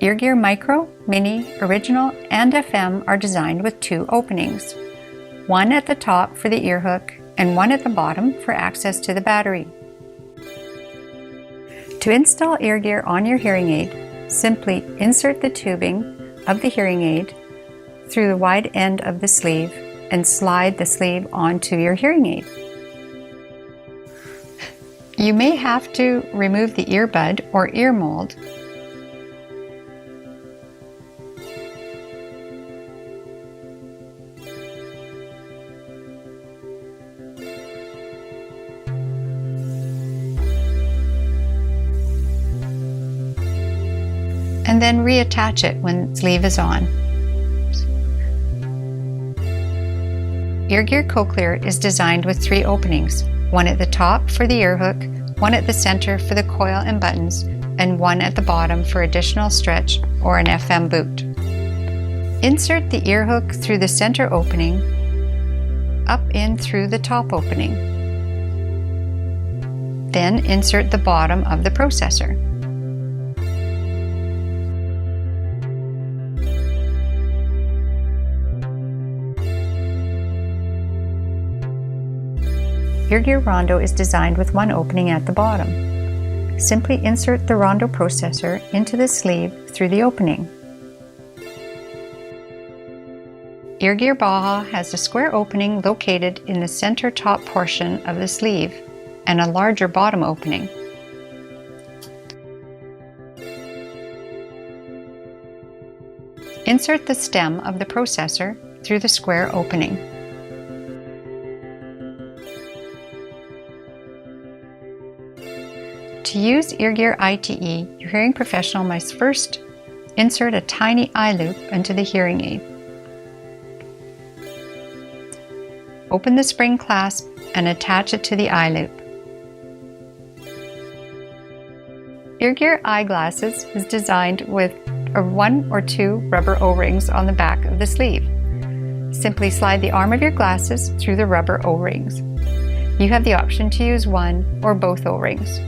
EarGear Micro, Mini, Original, and FM are designed with 2 openings, one at the top for the ear hook and one at the bottom for access to the battery. To install EarGear on your hearing aid, simply insert the tubing of the hearing aid through the wide end of the sleeve and slide the sleeve onto your hearing aid. You may have to remove the earbud or ear mold and then reattach it when the sleeve is on. EarGear Cochlear is designed with 3 openings, one at the top for the ear hook, one at the center for the coil and buttons, and one at the bottom for additional stretch or an FM boot. Insert the ear hook through the center opening, up in through the top opening. Then insert the bottom of the processor. EarGear Rondo is designed with 1 opening at the bottom. Simply insert the Rondo processor into the sleeve through the opening. EarGear Baja has a square opening located in the center top portion of the sleeve and a larger bottom opening. Insert the stem of the processor through the square opening. To use EarGear ITE, your hearing professional must first insert a tiny eye loop into the hearing aid. Open the spring clasp and attach it to the eye loop. EarGear eyeglasses is designed with 1 or 2 rubber O-rings on the back of the sleeve. Simply slide the arm of your glasses through the rubber O-rings. You have the option to use 1 or both O-rings.